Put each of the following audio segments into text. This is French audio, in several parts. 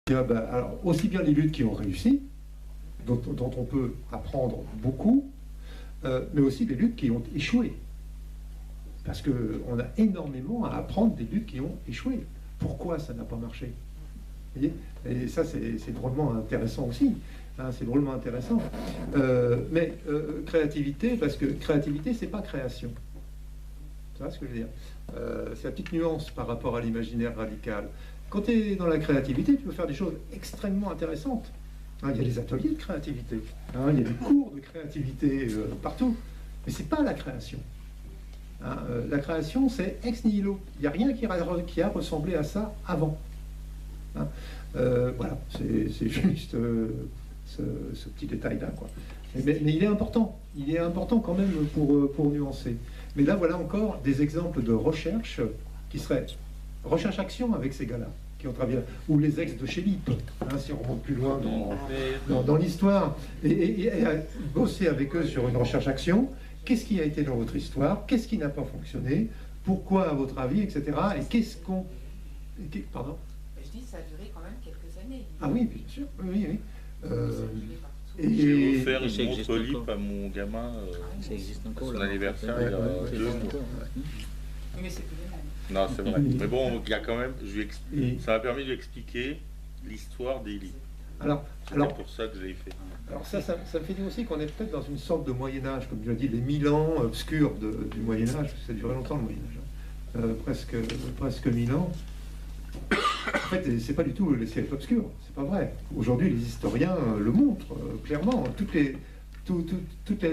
Alors, aussi bien les luttes qui ont réussi, dont on peut apprendre beaucoup, mais aussi des luttes qui ont échoué. Parce qu'on a énormément à apprendre des luttes qui ont échoué. Pourquoi ça n'a pas marché? Vous voyez? Et ça, c'est drôlement intéressant aussi. Hein, c'est drôlement intéressant. Mais créativité, parce que créativité, c'est pas création. Tu vois ce que je veux dire? C'est la petite nuance par rapport à l'imaginaire radical. Quand tu es dans la créativité, tu peux faire des choses extrêmement intéressantes. Hein, il y a des ateliers de créativité, hein, il y a des cours de créativité partout. Mais c'est pas la création. Hein, la création, c'est ex nihilo. Il n'y a rien qui a ressemblé à ça avant. Hein, voilà, c'est juste ce petit détail-là, quoi. Mais il est important. Il est important quand même pour nuancer. Mais là, voilà encore des exemples de recherche qui seraient recherche-action avec ces gars-là qui ont travaillé, ou les ex de chez LIP, hein, si on remonte plus loin dans l'histoire, et bosser avec eux sur une recherche-action. Qu'est-ce qui a été dans votre histoire? Qu'est-ce qui n'a pas fonctionné? Pourquoi, à votre avis, etc. Et qu'est-ce qu'on... Pardon? Je dis, ça a duré quand même quelques années. Ah oui, bien sûr, oui. J'ai offert une montre LIP à mon gamin pour son anniversaire il y a 2 mois. Mais c'est plus les mêmes. Non, c'est vrai. Mais bon, il y a quand même, ça m'a permis de lui expliquer l'histoire des LIP. C'est pour ça que j'ai fait. Alors ça me fait dire aussi qu'on est peut-être dans une sorte de Moyen-Âge, comme tu l'as dit, les 1000 ans obscurs du Moyen-Âge. Ça a duré longtemps le Moyen-Âge, presque 1000 ans. En fait, c'est pas du tout les siècles obscurs, c'est pas vrai. Aujourd'hui, les historiens le montrent clairement. Toute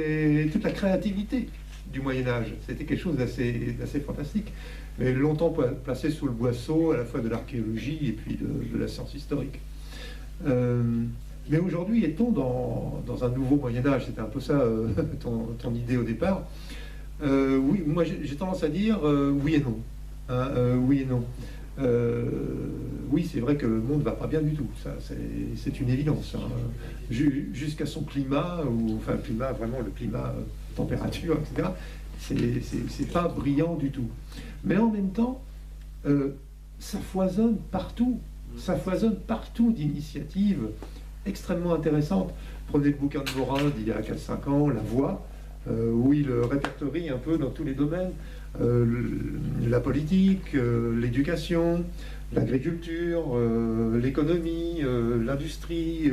la créativité du Moyen-Âge, c'était quelque chose d'assez fantastique. Mais longtemps placé sous le boisseau, à la fois de l'archéologie et puis de la science historique. Mais aujourd'hui, est-on dans un nouveau Moyen-Âge? C'était un peu ça ton idée au départ. Oui, moi j'ai tendance à dire oui et non. Hein, oui et non. Oui, c'est vrai que le monde ne va pas bien du tout, ça c'est une évidence. Hein. Jusqu'à son climat, enfin le climat, vraiment le climat, température, etc., c'est pas brillant du tout. Mais en même temps, ça foisonne partout. Ça foisonne partout d'initiatives extrêmement intéressantes. Prenez le bouquin de Morin d'il y a 4-5 ans, La Voix, où il répertorie un peu dans tous les domaines, la politique, l'éducation, l'agriculture, l'économie, l'industrie,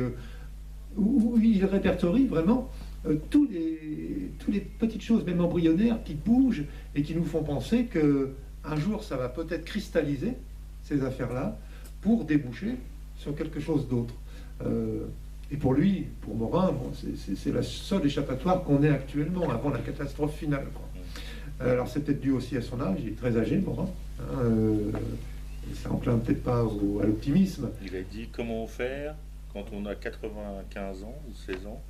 où il répertorie vraiment toutes les petites choses, même embryonnaires, qui bougent et qui nous font penser qu'un jour ça va peut-être cristalliser ces affaires-là pour déboucher sur quelque chose d'autre. Et pour lui, pour Morin, bon, c'est la seule échappatoire qu'on ait actuellement avant la catastrophe finale, quoi. Alors c'est peut-être dû aussi à son âge, il est très âgé, Morin. Hein, et ça enclin peut-être pas à l'optimisme. Il a dit comment faire quand on a 95 ans ou 16 ans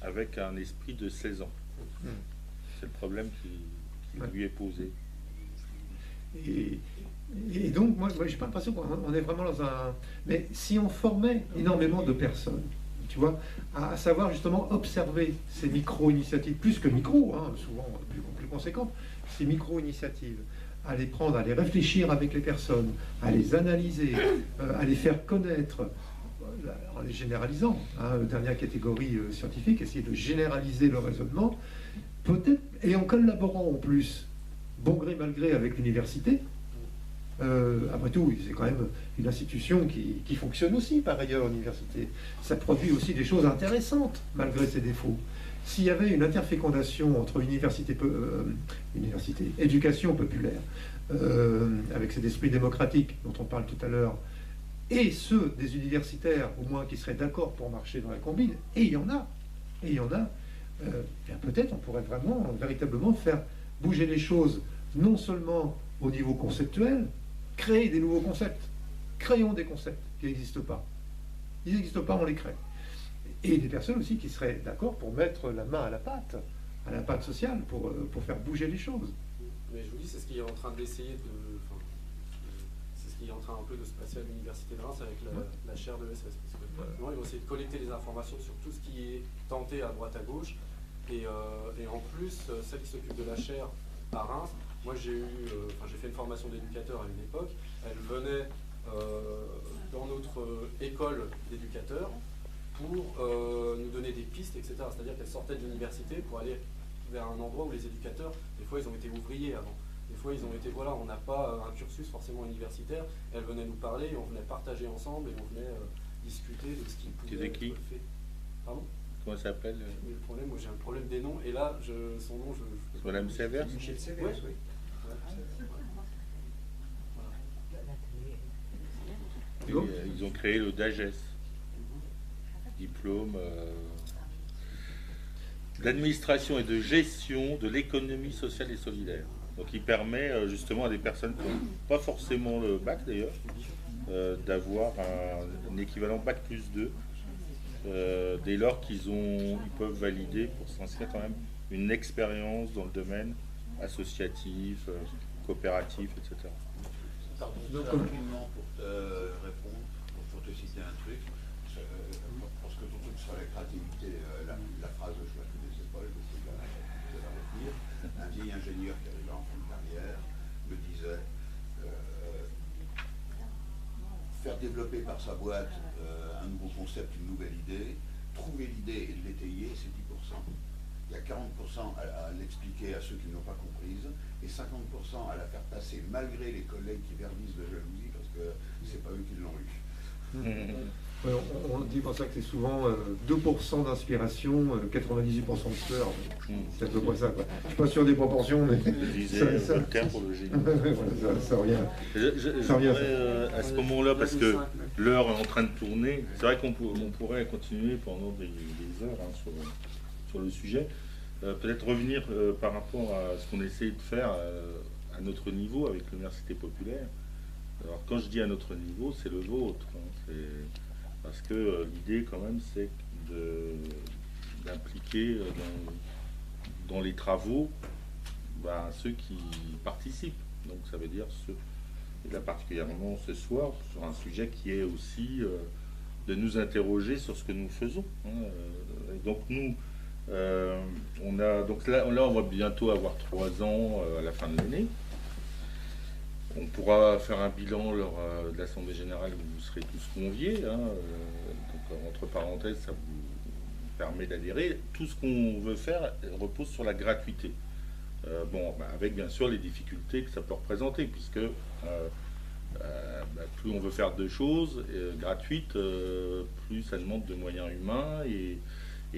avec un esprit de 16 ans. C'est le problème qui lui est posé. Et donc, moi j'ai pas l'impression qu'on est vraiment dans un... Mais si on formait énormément de personnes, tu vois, à savoir justement observer ces micro-initiatives, plus que micro, hein, souvent plus conséquentes, ces micro-initiatives, à les prendre, à les réfléchir avec les personnes, à les analyser, à les faire connaître, en les généralisant, hein, dernière catégorie scientifique, essayer de généraliser le raisonnement, peut-être, et en collaborant en plus, bon gré mal gré avec l'université. Après tout, c'est quand même une institution qui fonctionne aussi par ailleurs, l'université. Ça produit aussi des choses intéressantes, malgré ses défauts. S'il y avait une interfécondation entre éducation populaire, avec cet esprit démocratique dont on parle tout à l'heure, et ceux des universitaires, au moins, qui seraient d'accord pour marcher dans la combine, et il y en a, peut-être on pourrait vraiment, véritablement faire bouger les choses, non seulement au niveau conceptuel, créer des nouveaux concepts. Créons des concepts qui n'existent pas. Ils n'existent pas, on les crée. Et des personnes aussi qui seraient d'accord pour mettre la main à la pâte sociale, pour faire bouger les choses. Mais je vous dis, c'est ce qui est en train d'essayer c'est ce qui est en train un peu de se passer à l'université de Reims avec la chaire de SS. Parce que ils vont essayer de collecter les informations sur tout ce qui est tenté à droite à gauche. Et en plus, celle qui s'occupe de la chaire à Reims, moi j'ai fait une formation d'éducateur à une époque, elle venait dans notre école d'éducateurs pour nous donner des pistes, etc. C'est-à-dire qu'elles sortaient de l'université pour aller vers un endroit où les éducateurs, des fois, ils ont été ouvriers avant. Des fois, ils ont été, voilà, on n'a pas un cursus forcément universitaire. Elles venaient nous parler, on venait partager ensemble et on venait discuter de ce qui pouvait être fait. Pardon ? Comment ça s'appelle Mais le problème, moi j'ai un problème des noms, et là, son nom, C'est Madame Sévère. Michel Sévère, Ouais. oui. Ils ont créé le DAGES, diplôme d'administration et de gestion de l'économie sociale et solidaire. Donc il permet justement à des personnes qui n'ont pas forcément le bac d'ailleurs, d'avoir un équivalent bac plus 2, dès lors ils peuvent valider pour s'inscrire quand même une expérience dans le domaine associatif, coopératif, etc. Pardon, Donc, rapidement pour te répondre, pour te citer un truc, parce que ton truc sur la créativité, la phrase je la connaissais pas, je vais essayer de la retenir. Un vieil ingénieur qui arrivait en fin de carrière me disait faire développer par sa boîte un nouveau concept, une nouvelle idée, trouver l'idée et l'étayer, c'est 10%. Il y a 40% à l'expliquer à ceux qui n'ont pas comprise et 50% à la faire passer malgré les collègues qui verdissent de jalousie parce que c'est pas eux qui l'ont eu. Ouais, on dit pour ça que c'est souvent 2% d'inspiration, 98% de peur. C'est à peu près ça, quoi. Je suis pas sûr des proportions, mais Je disais Voltaire pour le génie. voilà, ça revient. Je voudrais, à ce moment-là, parce que l'heure est en train de tourner, c'est vrai qu'on pourrait continuer pendant des heures sur le sujet. Peut-être revenir par rapport à ce qu'on essaie de faire à notre niveau avec l'université populaire. Alors quand je dis à notre niveau, c'est le vôtre. C'est parce que l'idée quand même c'est d'impliquer dans les travaux ceux qui participent. Donc ça veut dire et là particulièrement ce soir, sur un sujet qui est aussi de nous interroger sur ce que nous faisons. Donc nous, donc là, on va bientôt avoir 3 ans à la fin de l'année. On pourra faire un bilan lors de l'Assemblée Générale où vous serez tous conviés. Donc, entre parenthèses, ça vous permet d'adhérer. Tout ce qu'on veut faire repose sur la gratuité. Avec bien sûr les difficultés que ça peut représenter, puisque plus on veut faire de choses gratuites, plus ça demande de moyens humains. Et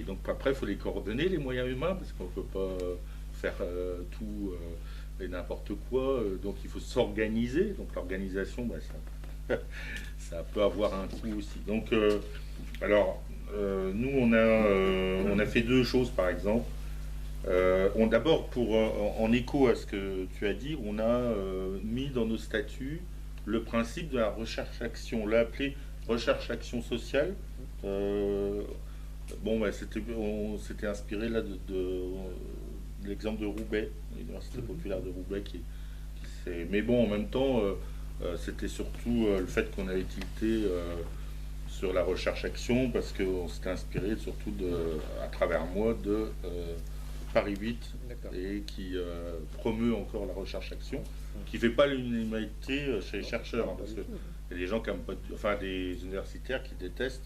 donc après, il faut les coordonner, les moyens humains, parce qu'on ne peut pas faire tout et n'importe quoi. Donc il faut s'organiser. Donc l'organisation, ça peut avoir un coût aussi. Donc, nous, on a fait 2 choses, par exemple. D'abord, en écho à ce que tu as dit, on a mis dans nos statuts le principe de la recherche-action. On l'a appelé recherche-action sociale. On s'était inspiré là de l'exemple de Roubaix, l'université populaire de Roubaix, mais bon, en même temps, c'était surtout le fait qu'on avait tilté sur la recherche-action parce qu'on s'était inspiré surtout à travers moi de Paris 8 et qui promeut encore la recherche-action, qui fait pas l'unanimité chez les chercheurs, parce que il y a des gens qui aiment pas, des universitaires qui détestent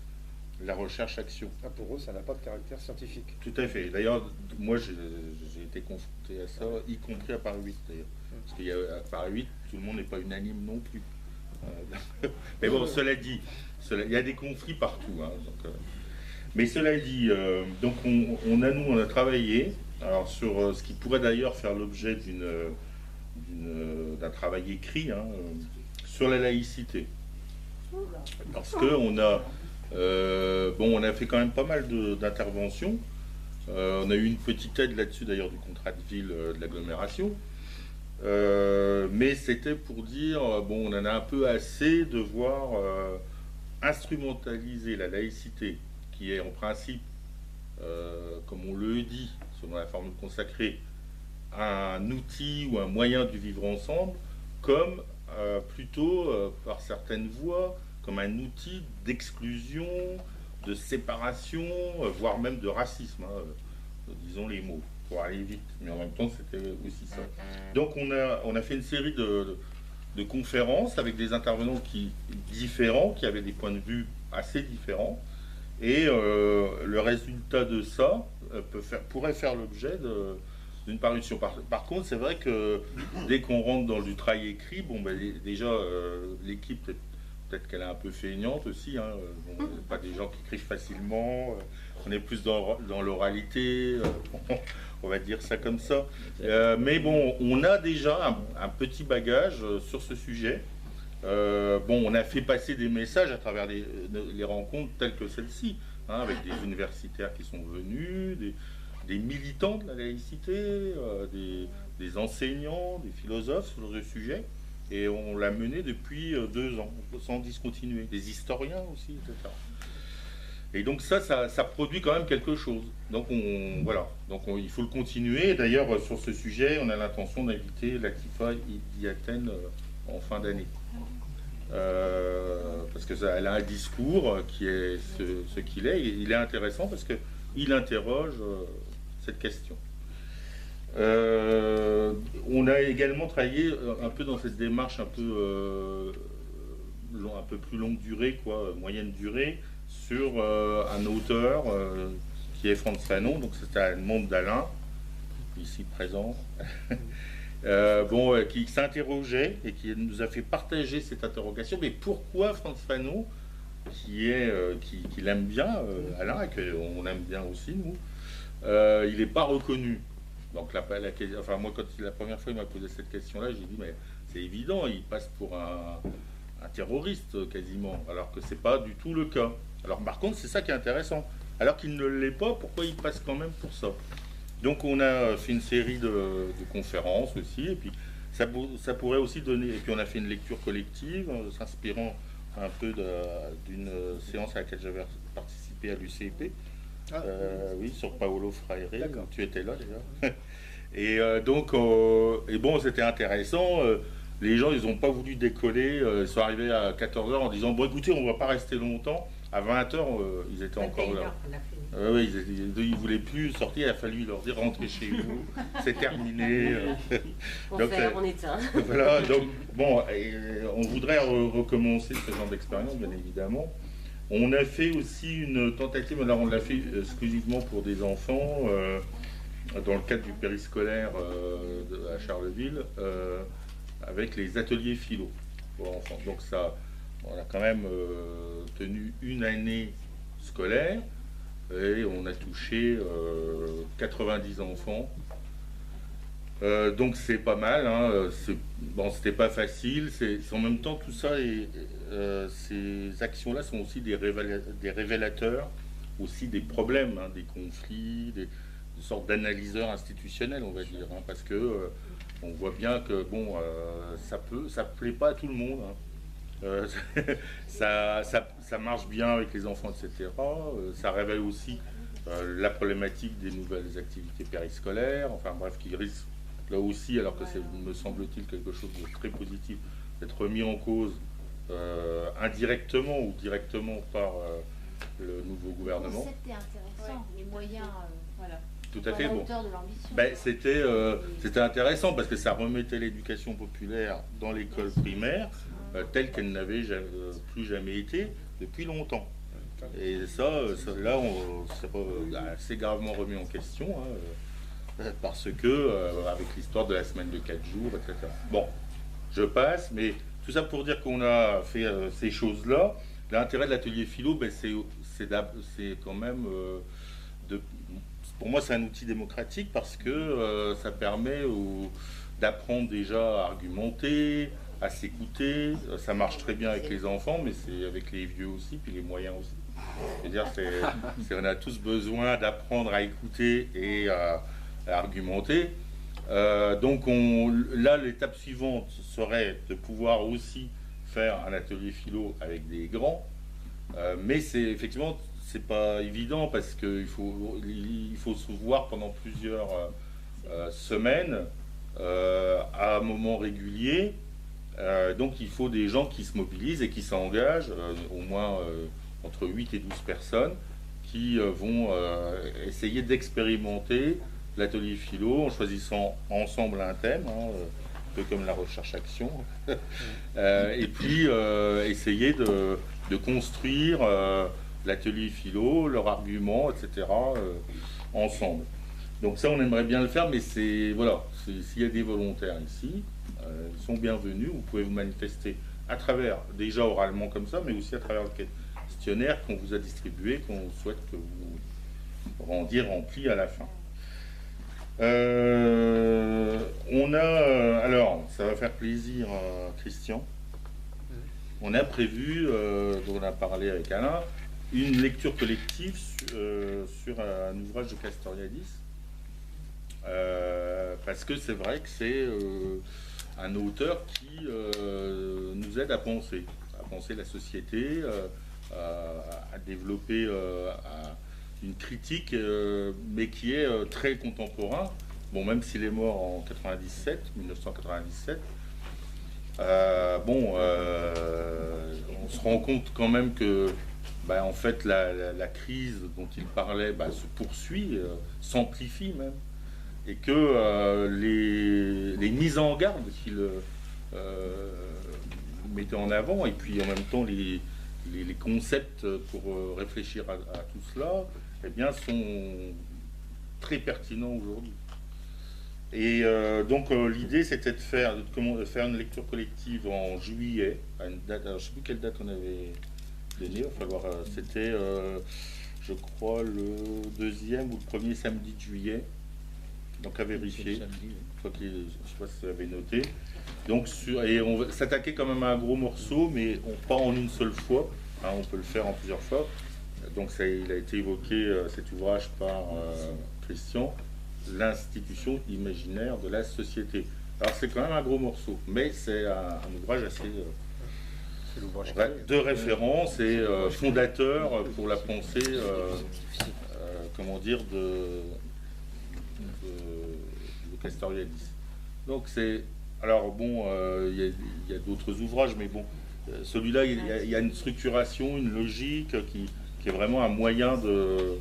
la recherche-action. Pour eux, ça n'a pas de caractère scientifique. Tout à fait. D'ailleurs, moi, j'ai été confronté à ça, y compris à Paris 8, d'ailleurs. Parce qu'à Paris 8, tout le monde n'est pas unanime non plus. Mais bon, cela dit, il y a des conflits partout. Mais cela dit, donc on a travaillé sur ce qui pourrait d'ailleurs faire l'objet d'un travail écrit sur la laïcité. Parce qu'on a... on a fait quand même pas mal d'interventions. On a eu une petite aide là-dessus d'ailleurs du contrat de ville de l'agglomération. Mais c'était pour dire, on en a un peu assez de voir instrumentaliser la laïcité, qui est en principe, comme on le dit, selon la formule consacrée, un outil ou un moyen du vivre ensemble, comme plutôt par certaines voies, comme un outil d'exclusion, de séparation, voire même de racisme, disons les mots, pour aller vite. Mais en même temps, c'était aussi ça. Donc on a fait une série de conférences avec des intervenants différents, qui avaient des points de vue assez différents. Et le résultat de ça pourrait faire l'objet d'une parution. Par contre, c'est vrai que dès qu'on rentre dans du travail écrit, bon, ben, déjà, l'équipe, peut-être qu'elle est un peu feignante aussi. Hein, pas des gens qui écrivent facilement. On est plus dans l'oralité. On va dire ça comme ça. Mais bon, on a déjà un petit bagage sur ce sujet. Bon, on a fait passer des messages à travers les rencontres telles que celle-ci, hein, avec des universitaires qui sont venus, des militants de la laïcité, des enseignants, des philosophes sur le sujet. Et on l'a mené depuis 2 ans, sans discontinuer. Des historiens aussi, etc. Et donc ça produit quand même quelque chose. Donc voilà. Donc il faut le continuer. D'ailleurs, sur ce sujet, on a l'intention d'inviter l'Actifa d'Athènes en fin d'année. Parce que elle a un discours qui est ce qu'il est. Et il est intéressant parce qu'il interroge cette question. On a également travaillé un peu dans cette démarche un peu plus longue durée, moyenne durée, sur un auteur qui est Frantz Fanon, donc c'était à demande d'Alain, ici présent, qui s'interrogeait et qui nous a fait partager cette interrogation. Mais pourquoi Frantz Fanon, qui l'aime bien, Alain, et qu'on aime bien aussi, nous, il n'est pas reconnu? Donc moi, quand la première fois il m'a posé cette question-là, j'ai dit, mais c'est évident, il passe pour un terroriste quasiment, alors que c'est pas du tout le cas. Alors par contre, c'est ça qui est intéressant. Alors qu'il ne l'est pas, pourquoi il passe quand même pour ça? Donc on a fait une série de conférences aussi, et puis ça pourrait aussi donner... Et puis on a fait une lecture collective, s'inspirant un peu d'une séance à laquelle j'avais participé à l'UCP. Oui, sur Paolo Freire, tu étais là déjà. Et bon, c'était intéressant. Les gens, ils n'ont pas voulu décoller. Ils sont arrivés à 14h en disant, bon écoutez, on ne va pas rester longtemps. À 20h, ils étaient encore là. Oui, ils ne voulaient plus sortir. Il a fallu leur dire, rentrez chez vous, c'est terminé. Donc, on éteint. Voilà, donc bon, on voudrait recommencer ce genre d'expérience, bien évidemment. On a fait aussi une tentative, alors on l'a fait exclusivement pour des enfants, dans le cadre du périscolaire à Charleville, avec les ateliers philo pour enfants. Donc ça, on a quand même tenu une année scolaire et on a touché 90 enfants. Donc c'est pas mal, hein. Bon, c'était pas facile. En même temps, tout ça, ces actions-là sont aussi des révélateurs aussi des problèmes, hein, des conflits, des sortes d'analyseurs institutionnels, on va dire, hein, parce que on voit bien que bon, ça plaît pas à tout le monde. Hein. Ça marche bien avec les enfants, etc. Ça révèle aussi la problématique des nouvelles activités périscolaires, enfin bref, qui risquent là aussi, alors que c'est, me semble-t-il, quelque chose de très positif, d'être remis en cause indirectement ou directement par le nouveau gouvernement. C'était intéressant, les moyens, voilà. Tout à fait, bon. Hauteur de l'ambition. Ben, c'était intéressant parce que ça remettait l'éducation populaire dans l'école primaire telle qu'elle n'avait plus jamais été depuis longtemps. Et ça là, c'est assez gravement remis en question, hein, parce que, avec l'histoire de la semaine de 4 jours, etc. Bon, je passe, mais tout ça pour dire qu'on a fait ces choses-là. L'intérêt de l'atelier philo, ben, c'est quand même pour moi, c'est un outil démocratique parce que ça permet d'apprendre déjà à argumenter, à s'écouter. Ça marche très bien avec les enfants, mais c'est avec les vieux aussi, puis les moyens aussi. C'est-à-dire, on a tous besoin d'apprendre à écouter et à argumenter. Donc là, l'étape suivante serait de pouvoir aussi faire un atelier philo avec des grands, mais effectivement, c'est pas évident parce qu'il faut se voir pendant plusieurs semaines à un moment régulier. Donc il faut des gens qui se mobilisent et qui s'engagent, au moins entre 8 et 12 personnes, qui vont essayer d'expérimenter l'atelier philo en choisissant ensemble un thème. peu comme la recherche-action, et puis essayer de construire l'atelier philo, leurs arguments, etc., ensemble. Donc ça, on aimerait bien le faire, mais voilà, s'il y a des volontaires ici, ils sont bienvenus. Vous pouvez vous manifester à travers, déjà oralement comme ça, mais aussi à travers le questionnaire qu'on vous a distribué, qu'on souhaite que vous rendiez rempli à la fin. On a, alors, ça va faire plaisir à Christian. On a prévu, dont on a parlé avec Alain, une lecture collective sur un ouvrage de Castoriadis. Parce que c'est vrai que c'est un auteur qui nous aide à penser la société, à développer une critique, mais qui est très contemporain. Bon, même s'il est mort en 1997, on se rend compte quand même que en fait la crise dont il parlait se poursuit, s'amplifie même, et que les mises en garde qu'il mettait en avant, et puis en même temps les concepts pour réfléchir à tout cela, eh bien, sont très pertinents aujourd'hui. Et donc l'idée c'était de faire une lecture collective en juillet, à une date, alors, je ne sais plus quelle date on avait donné, il va falloir, c'était je crois le 2e ou le 1er samedi de juillet, donc à vérifier, je ne sais pas si vous avez noté. Donc et on va s'attaquer quand même à un gros morceau, mais pas en une seule fois, hein, on peut le faire en plusieurs fois. Donc il a été évoqué cet ouvrage par Christian, l'institution imaginaire de la société. Alors c'est quand même un gros morceau, mais c'est un ouvrage assez de référence et fondateur pour la pensée, comment dire, de Castoriadis. Donc c'est, alors bon, il y a d'autres ouvrages, mais bon, celui-là il y a une structuration, une logique qui est vraiment un moyen de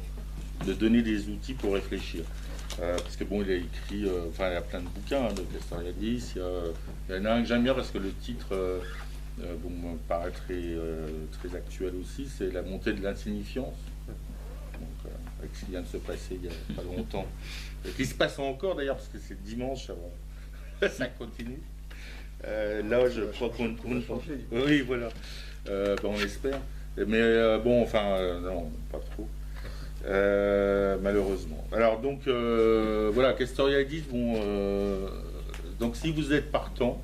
donner des outils pour réfléchir. Parce que bon, il a écrit, enfin il y a plein de bouquins de Castoriadis. Il y en a un que j'aime bien parce que le titre me paraît très actuel aussi, c'est La montée de l'insignifiance. Donc, avec ce qui vient de se passer il n'y a pas longtemps. Et qui se passe encore d'ailleurs, parce que c'est dimanche, ça continue. Là, je crois qu'on... Oui, voilà. On espère. Mais bon, enfin, non, pas trop. Malheureusement. Alors donc voilà, Castoriadis, donc si vous êtes partant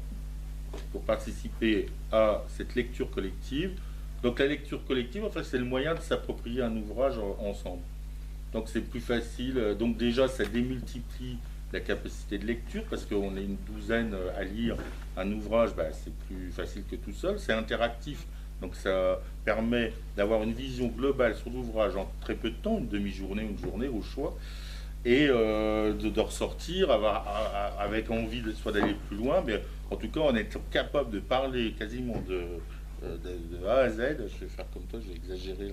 pour participer à cette lecture collective, donc la lecture collective, en fait, c'est le moyen de s'approprier un ouvrage ensemble. Donc c'est plus facile. Donc déjà, ça démultiplie la capacité de lecture parce qu'on est une douzaine à lire un ouvrage, c'est plus facile que tout seul. C'est interactif. Donc ça permet d'avoir une vision globale sur l'ouvrage en très peu de temps, une demi-journée ou une journée au choix, et de ressortir avec envie soit d'aller plus loin, mais en tout cas en étant capable de parler quasiment de A à Z. Je vais faire comme toi, je vais exagérer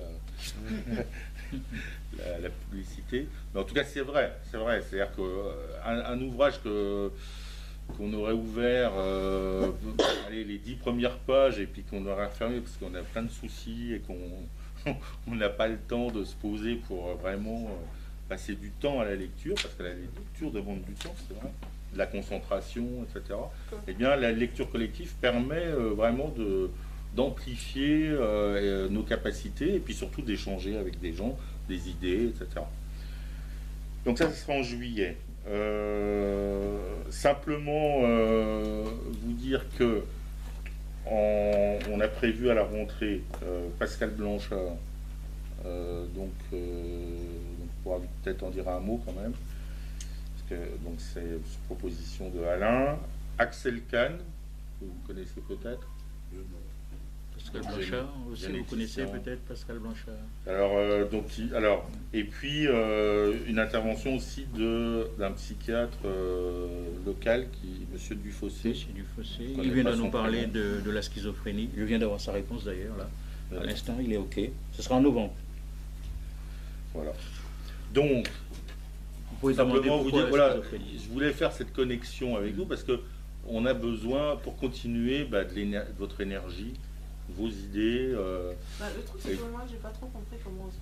la publicité. Mais en tout cas c'est vrai. C'est-à-dire qu'un ouvrage qu'on aurait ouvert les 10 premières pages et puis qu'on aurait fermé parce qu'on a plein de soucis et qu'on n'a pas le temps de se poser pour vraiment passer du temps à la lecture, parce que la lecture demande du temps, c'est vrai, de la concentration, etc. Eh bien, la lecture collective permet vraiment d'amplifier nos capacités et puis surtout d'échanger avec des gens, des idées, etc. Donc ça sera en juillet. Simplement vous dire que on a prévu à la rentrée Pascal Blanchard, donc on pourra peut-être en dire un mot quand même, parce que donc c'est une proposition de Alain, Axel Kahn, que vous connaissez peut-être. Pascal Blanchard aussi, vous connaissez peut-être Pascal Blanchard. Alors, et puis une intervention aussi d'un psychiatre local, Monsieur Dufossé. Il vient de nous parler de la schizophrénie. Il vient d'avoir sa réponse d'ailleurs là. À l'instant, il est OK. Ce sera en novembre. Voilà. Donc, vous pouvez simplement vous dire, voilà, je voulais faire cette connexion avec vous parce que on a besoin pour continuer de votre énergie, vos idées. Le truc, c'est que moi, j'ai pas trop compris comment on se